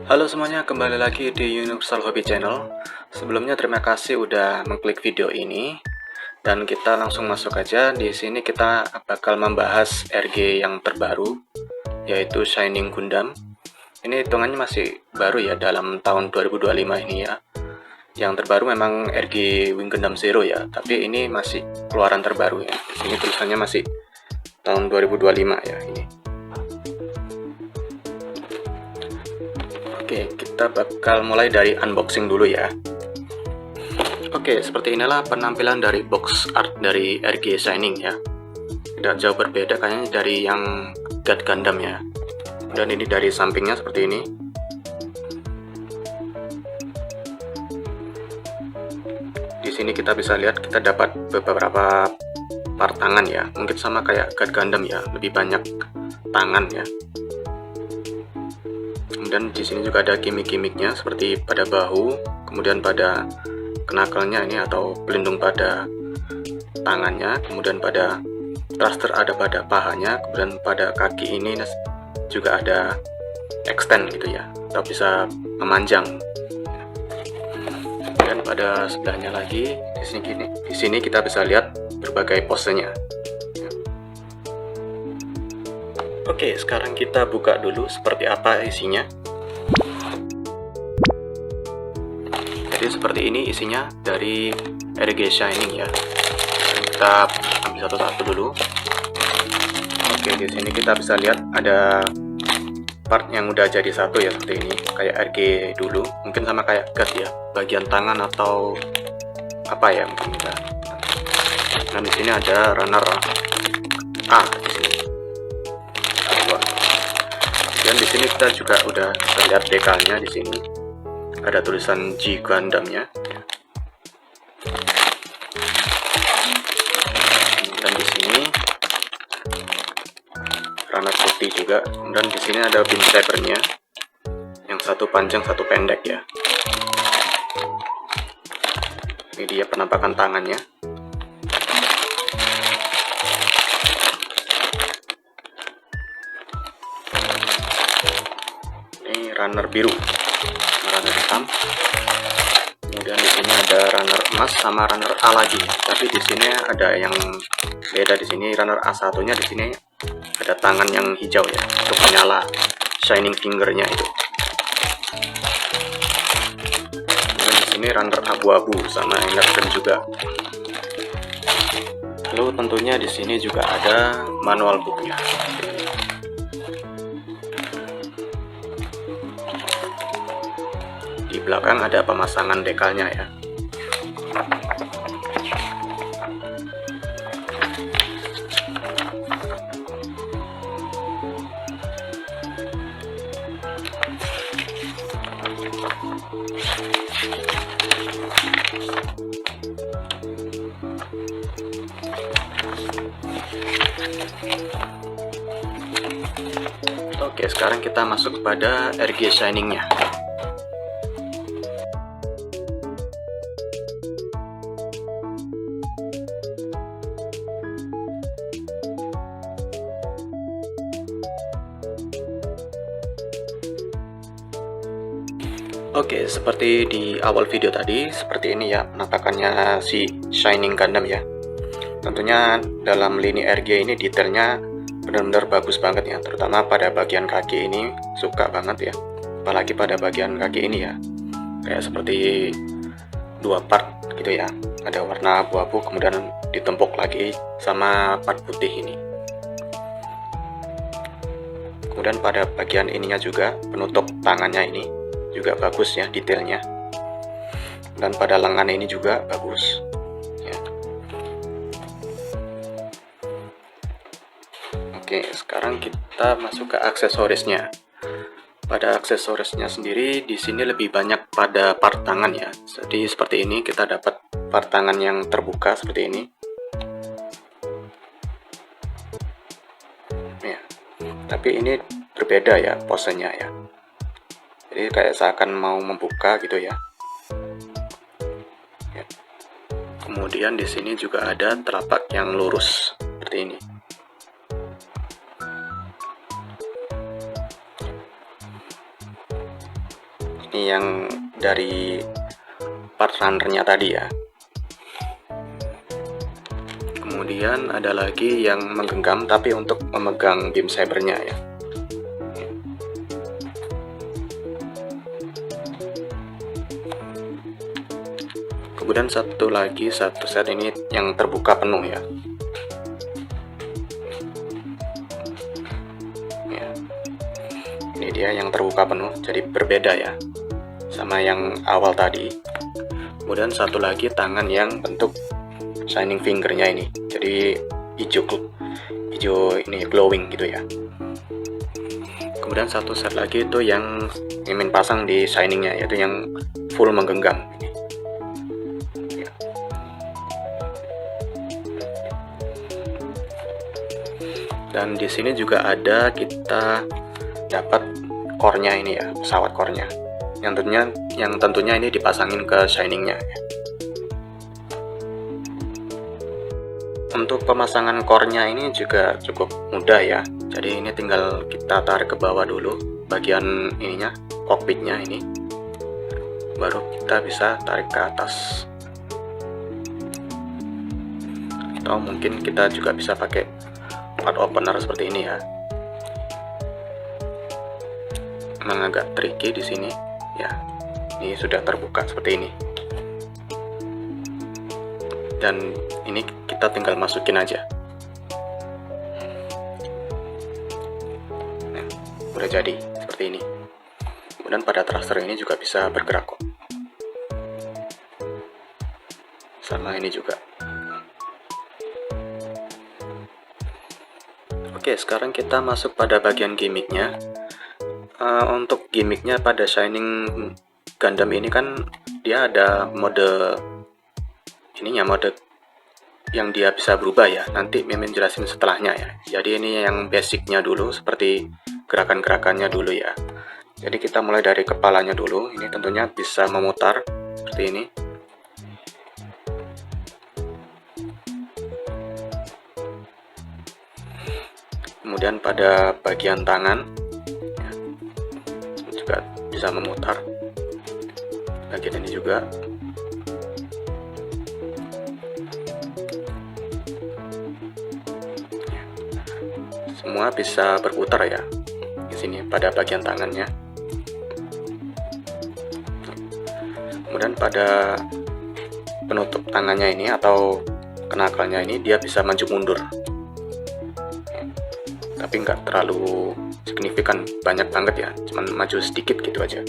Halo semuanya, kembali lagi di Universal Hobby Channel. Sebelumnya terima kasih udah mengklik video ini dan kita langsung masuk aja. Di sini kita bakal membahas RG yang terbaru, yaitu Shining Gundam. Ini hitungannya masih baru ya, dalam tahun 2025 ini ya. Yang terbaru memang RG Wing Gundam Zero ya, tapi ini masih keluaran terbaru ya. Di sini tulisannya masih tahun 2025 ya ini. Oke, kita bakal mulai dari unboxing dulu ya. Oke, seperti inilah penampilan dari box art dari RG Shining ya. Tidak jauh berbeda kayaknya dari yang God Gundam ya. Dan ini dari sampingnya seperti ini. Di sini kita bisa lihat kita dapat beberapa part tangan ya. Mungkin sama kayak God Gundam ya, lebih banyak tangan ya. Dan di sini juga ada gimmick-gimmicknya seperti pada bahu, kemudian pada knuckle-nya ini atau pelindung pada tangannya, kemudian pada thruster ada pada pahanya, kemudian pada kaki ini juga ada extend gitu ya, atau bisa memanjang. Dan pada sebelahnya lagi di sini kita bisa lihat berbagai posenya. Oke, sekarang kita buka dulu seperti apa isinya. Jadi seperti ini isinya dari RG Shining ya. Dan kita ambil satu-satu dulu. Oke, di sini kita bisa lihat ada part yang udah jadi satu ya, seperti ini, kayak RG dulu. Mungkin sama kayak God ya, bagian tangan atau apa ya mungkin kita. Nah, di sini ada runner A di sini. Dan di sini kita juga udah bisa lihat dekalnya di sini. Ada tulisan G Gundam-nya. Dan di sini runner putih juga. Dan di sini ada beam saber-nya. Yang satu panjang, satu pendek ya. Ini dia penampakan tangannya. Ini runner biru, runner hitam. Kemudian di sini ada runner emas sama runner A lagi. Tapi di sini ada yang beda. Di sini runner A1-nya di sini ada tangan yang hijau ya, untuk menyala shining finger-nya itu. Kemudian di sini runner abu-abu sama energen juga. Lalu tentunya di sini juga ada manual book-nya. Di belakang ada pemasangan dekalnya ya. Oke, sekarang kita masuk kepada RG Shining-nya. Oke, seperti di awal video tadi, seperti ini ya penampakannya si Shining Gundam ya. Tentunya dalam lini RG ini detailnya benar-benar bagus banget ya, terutama pada bagian kaki ini suka banget ya. Apalagi pada bagian kaki ini ya, kayak seperti dua part gitu ya. Ada warna abu-abu kemudian ditempuk lagi sama part putih ini. Kemudian pada bagian ininya juga, penutup tangannya ini juga bagus ya detailnya. Dan pada lengan ini juga bagus ya. Oke, sekarang kita masuk ke aksesorisnya. Pada aksesorisnya sendiri di sini lebih banyak pada part tangan ya. Jadi seperti ini kita dapat part tangan yang terbuka seperti ini. Ya. Tapi ini berbeda ya posenya ya. Jadi kayak seakan mau membuka gitu ya. Ya. Kemudian di sini juga ada telapak yang lurus seperti ini. ini yang dari part runnernya tadi ya. Kemudian ada lagi yang menggenggam tapi untuk memegang beam sabernya ya. Kemudian satu set ini yang terbuka penuh ya. Ini dia yang terbuka penuh, jadi berbeda ya sama yang awal tadi. Kemudian satu lagi tangan yang bentuk shining fingernya ini, jadi hijau ini glowing gitu ya. Kemudian satu set lagi itu yang Mimin pasang di shiningnya, yaitu yang full menggenggam ini. Ya. Dan di sini juga ada kita dapat core-nya ini ya, pesawat core-nya. Yang tentunya ini dipasangin ke shiningnya ya. Untuk pemasangan core-nya ini juga cukup mudah ya. Jadi ini tinggal kita tarik ke bawah dulu bagian ininya, cockpitnya ini. Baru kita bisa tarik ke atas. Atau mungkin kita juga bisa pakai part opener seperti ini ya. Memang agak tricky di sini ya. Ini sudah terbuka seperti ini. Dan ini kita tinggal masukin aja. Nah, udah jadi seperti ini. Kemudian pada thruster ini juga bisa bergerak kok. Sama ini juga. Oke, sekarang kita masuk pada bagian gimmicknya. Untuk gimmicknya pada Shining Gundam ini kan dia ada mode yang dia bisa berubah ya. Nanti Mimin jelasin setelahnya ya. Jadi ini yang basicnya dulu, seperti gerakan-gerakannya dulu ya. Jadi kita mulai dari kepalanya dulu. Ini tentunya bisa memutar seperti ini. Kemudian pada bagian tangan juga bisa memutar. Bagian ini juga. Semua bisa berputar ya di sini pada bagian tangannya. Kemudian pada penutup tangannya ini atau kenakalnya ini dia bisa maju mundur. Tapi nggak terlalu signifikan banyak banget ya, cuman maju sedikit gitu aja.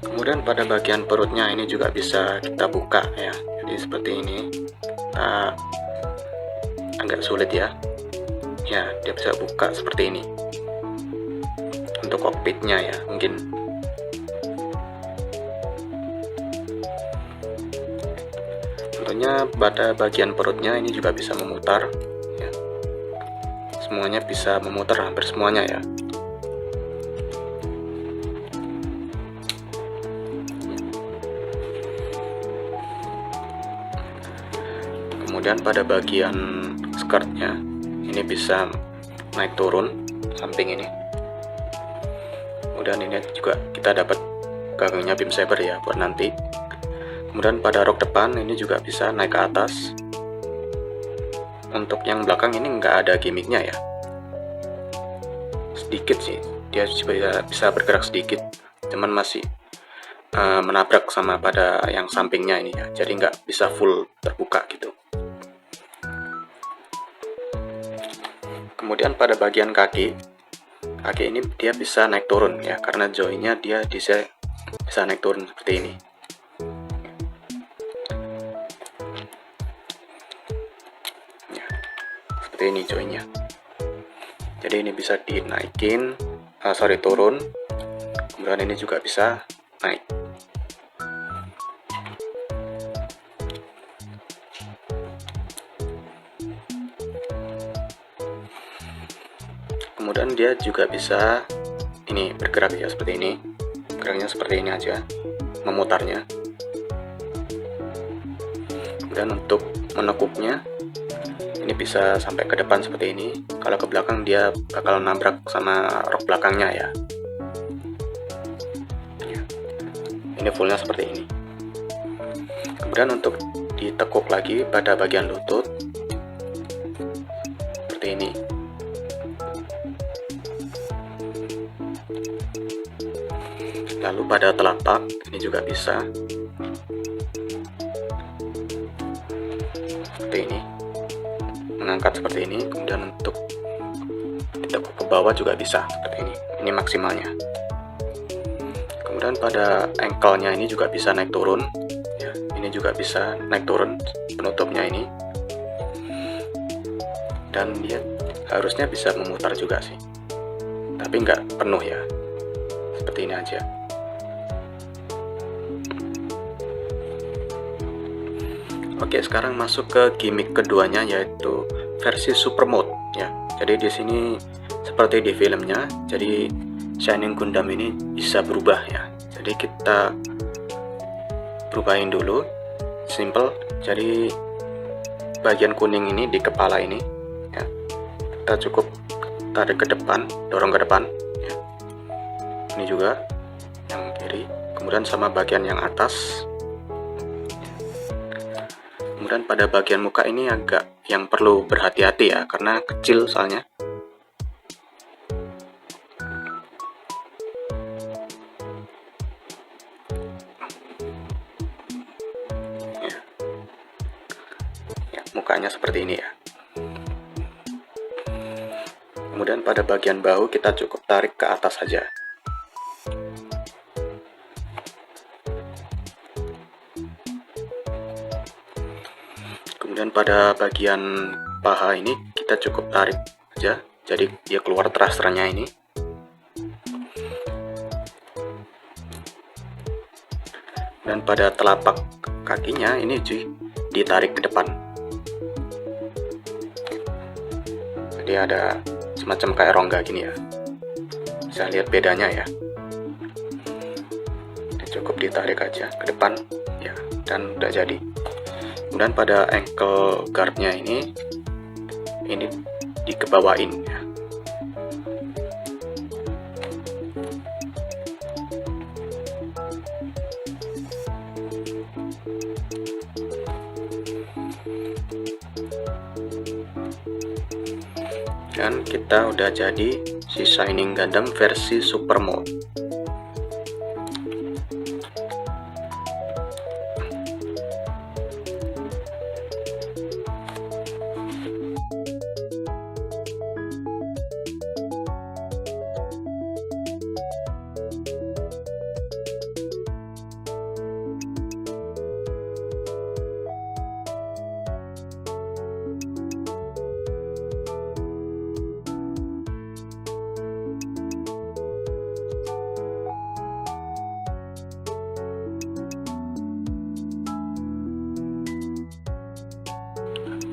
Kemudian pada bagian perutnya ini juga bisa kita buka ya, jadi seperti ini. Agak sulit ya, dia bisa buka seperti ini untuk cockpitnya ya mungkin. Tentunya pada bagian perutnya ini juga bisa memutar ya. Semuanya bisa memutar, hampir semuanya ya. Kemudian pada bagian skirtnya ini bisa naik turun samping ini. Kemudian ini juga kita dapat gagangnya beam saber ya buat nanti. Kemudian pada rok depan ini juga bisa naik ke atas. Untuk yang belakang ini nggak ada gimmicknya ya, sedikit sih dia bisa bergerak sedikit, cuman masih menabrak sama pada yang sampingnya ini ya, jadi nggak bisa full terbuka gitu. Kemudian pada bagian kaki ini dia bisa naik turun ya, karena joinnya dia bisa naik turun seperti ini. Seperti ini joinnya. Jadi ini bisa dinaikin, turun. Kemudian ini juga bisa naik. Kemudian dia juga bisa ini bergerak ya seperti ini. Geraknya seperti ini aja, memutarnya. Kemudian untuk menekuknya Ini bisa sampai ke depan seperti ini. Kalau ke belakang dia bakal nabrak sama rok belakangnya ya. Ini fullnya seperti ini. Kemudian untuk ditekuk lagi pada bagian lutut seperti ini. Lalu pada telapak ini juga bisa seperti ini, mengangkat seperti ini. Kemudian untuk ditekuk ke bawah juga bisa seperti ini. Ini maksimalnya. Kemudian pada ankle-nya ini juga bisa naik turun ya. Ini juga bisa naik turun penutupnya ini, dan dia harusnya bisa memutar juga sih, tapi nggak penuh ya, seperti ini aja. Oke, sekarang masuk ke gimmick keduanya, yaitu versi super mode ya. Jadi di sini seperti di filmnya, jadi Shining Gundam ini bisa berubah ya. Jadi kita berubahin dulu, simple. Jadi bagian kuning ini di kepala ini ya, kita cukup tarik ke depan, dorong ke depan ya. Ini juga yang kiri, kemudian sama bagian yang atas. Kemudian pada bagian muka ini agak yang perlu berhati-hati ya, karena kecil soalnya. Mukanya seperti ini ya. Kemudian pada bagian bahu kita cukup tarik ke atas saja. Kemudian pada bagian paha ini kita cukup tarik saja, jadi dia keluar thrusternya ini. Dan pada telapak kakinya ini ditarik ke depan. Jadi ada semacam kayak rongga gini ya. Bisa lihat bedanya ya. Cukup ditarik aja ke depan ya, dan udah jadi. Kemudian pada ankle guardnya ini dikebawain ya. Dan kita udah jadi si Shining Gundam versi super mode.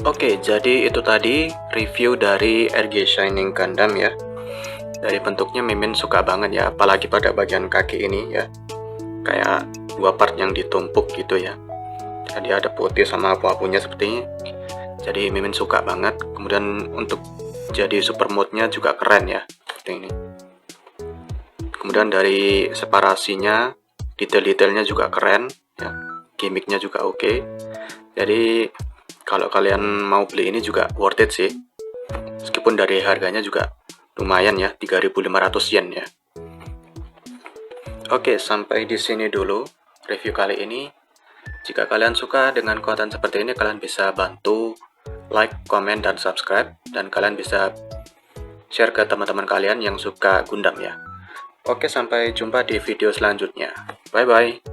Oke, jadi itu tadi review dari RG Shining Gundam ya. Dari bentuknya Mimin suka banget ya, apalagi pada bagian kaki ini ya. Kayak dua part yang ditumpuk gitu ya. Jadi ada putih sama abu-abunya seperti ini. Jadi Mimin suka banget. Kemudian untuk jadi super mode-nya juga keren ya, seperti ini. Kemudian dari separasinya, detail-detailnya juga keren ya. Gimmicknya juga oke. Jadi kalau kalian mau beli ini juga worth it sih. Meskipun dari harganya juga lumayan ya, 3.500 yen ya. Oke, sampai di sini dulu review kali ini. Jika kalian suka dengan konten seperti ini, kalian bisa bantu like, komen, dan subscribe. Dan kalian bisa share ke teman-teman kalian yang suka Gundam ya. Oke, sampai jumpa di video selanjutnya. Bye-bye.